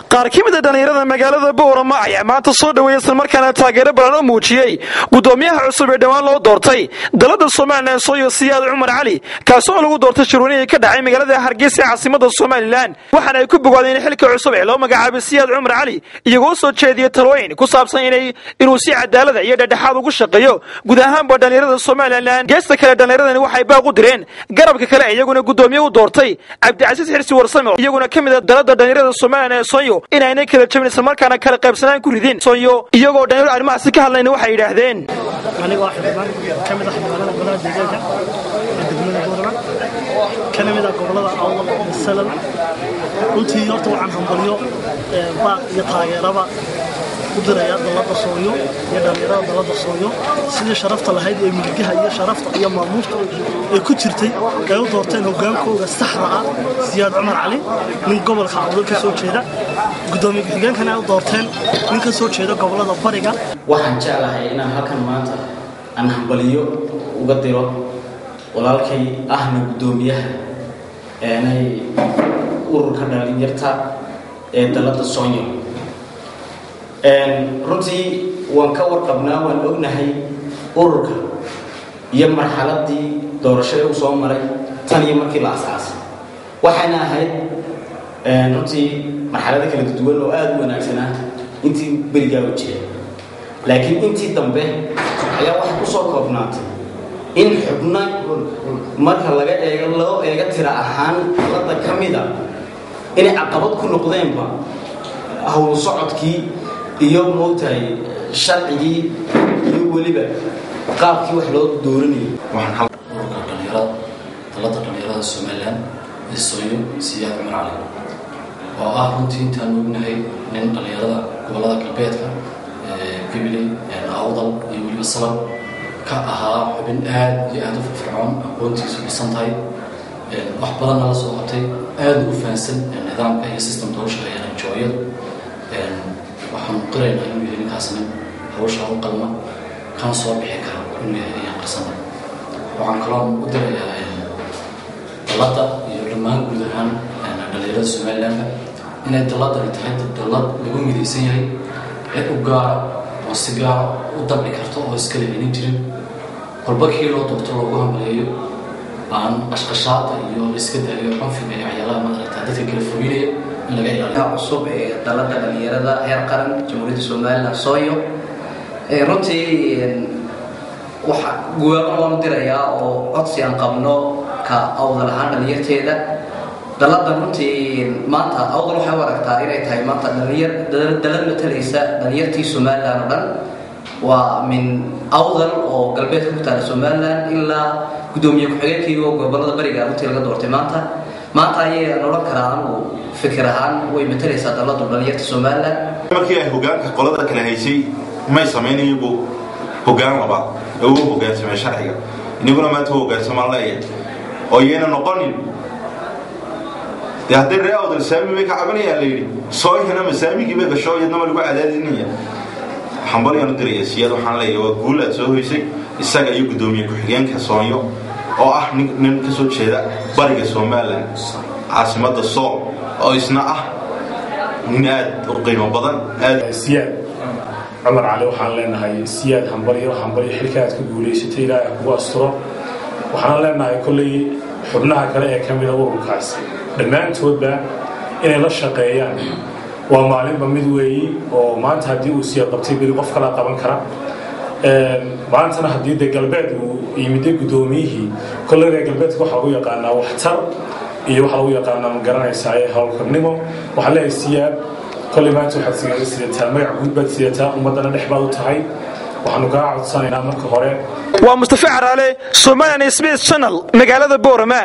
qaar ka mid ah dhalinyarada magaalada Boorama ayaa maanta soo dhaweeyay isla markaana taageero badan u muujiyay gudoomiyaha cusub ee dhawaan loo doortay dalada Soomaaliland Sooyo Siyaad Cumar Cali kaasoo lagu doortay shirweyne ka dhacay magaalada Hargeysa caasimada Soomaaliland waxaana ay ku bogaadeen xilka cusub ee loo magacaabay Siyaad Cumar Cali iyagoo soo jeediyay talooyin ku saabsan inuu si cadaalad iyo dhexdhexaad ugu shaqeeyo guud ahaan dhalinyarada Soomaaliland geesta kale dhalinyaradani waxay baaq u direen garabka kale iyaguna gudoomiye u doortay Cabdicasiis Xirsi Warsame iyaguna kamid ah dalada dhalinyarada Soomaaliland Sooyo inay kala jabin isla markaana kala qaybsanaan ku ridin Sooyo iyagoo dhalinyaro arrimahaas ka hadlayna waxay yiraahdeen aniga waxa kamid ah xildhibaanada golaha deegaanka degmada Boorama kana mid ah gobolada Awdal Salal runtii horta waxaan hambalyo baaq iyo taageeraba u diraya dalada Sooyo iyo dhalinyarada dalada Sooyo sidii sharafta lahayd ee milkiilaha iyo sharafta iyo maamuuska ee ku jirtay ay u doorteen hogaankooda saxda ah Siyaad Cumar Cali min gobolka Awdal ka soo jeeda gudoomiyaha deegaankana ay u doorteen nin ka soo jeeda gobolada Bariga waxaan jeclahay inaan halkan maanta aan hambalyo uga diro walaalkay ahna gudoomiyaha ay ururka dhalinyarta ee dalada Sooyo runtii waan ka warqabnaa waan ognahay ururka iyo marxaladii doorashada uu soo maray tan iyo markii la aasaasay waxaana ahayd runtii marxalada kala duwan oo aad u wanaagsan intii bariga u jiray laakiin intii dambe ayaa wax ku soo koobnaatay in xubna marka laga eego tira ahaan dalada kamida inay caqabad ku noqdeenba hawl socodkii iyo moogtahay sharcigii iyo waliba qaabkii wax loo dooranayay waxaan dhalinyarada Soomaaliland Sooyo Siyaad Cumar Cali oo runtii intaan ognahay nin dhalinyarada gobolada galbeedka Gabiley Awdal iyo waliba Salal ka ahaa xubin aad iyo aad u firfircoon aqoontiisu dhisan tahay wax badan la soo qabtay aad u fahansan nidaamka iyo system doorashada ee jooyada waxaan qiraynaa inuu yahay ninkaasna hawsha u qalma kan soo bixi kara inuu yahay qarsan waxaan kaloo u dirayaa dalada iyo dhammaan guud ahaan dhalinyarada Soomaaliland inay dalada tahay dalad lagu midaysan yahay ee u gaar oo si gaar u dabci karto oo iska leeyahay jirin walba kii loo doorto lagu hamleeyo aan ashqashaada iyo iska daayo qanfiga iyo waxyaalaha madarata dadka kala fogeeyay in laga ilaaliyo cusub ee dalada dhalinyarada heer qaran Jamhuuriyadda Soomaaliland Sooyo runtii waxa guulo loo dirayaa oo codsi aan qabno ka awdal ahaan dhalinyarteeda dalada runtii maanta awdal waxa waragtaa inay tahay maanta dalad matalaysa dhalinyartii Soomaaliland oo dhan waa min awdal oo galbeedka ku taala Soomaaliland ilaa gudoomiye ku-xigeenkii gobolada Bariga runtii laga doortay maanta ayay nolol karaan oo fikir ahaan way matalaysaa dalada dhalinyarta Soomaaliland markii ay hogaanka qolada kala haysay may sameeyeen hogaan laba oo hogaansamay sharciga inaguna maanta hogaansamaan leeyahay oo yeena noqonin hadii reewada saami ka cabanayaan leeyay Sooyana masaamigii bay gasho iyadna lagu cadaadinaya xambaliyana diriyay Siyaad waxaan leeyahay waa guul aad soo hoysay isaga iyo gudoomiye ku-xigeenka Sooyo oo ah nin ka soo jeeda Bariga Soomaaliland caasimada Sool oo isna nin aad u qiimo badan Siyaad Cumar Cali waxaan leenahay Siyaad hambalyo xilkaad ku guuleysatay ilaahay kugu asturo waxaan leenahay kulli xubnaha kale ee kamid ah ururkaas dhamaantoodba inay la shaqeeyaan waa maalinba mid weeyi oo maanta hadii uu Siyaad qabtay bil qof kala qaban kara maantana hadii galbeed uu yimid gudoomiyihii kulli galbeedka waxa uu yaqaanaa waxtar iyo waxa uu yaqaanaa ma garanaysaa hawlkarnimo waxa la Siyaad kulli maanta waxa siyaasada magac guud bad siyaasada ummadana dhexbaad u tahay waxaanu ka codsanaynaa marka hore waa Mustafa Caraale Somaliland Space Channel magaalada Boorama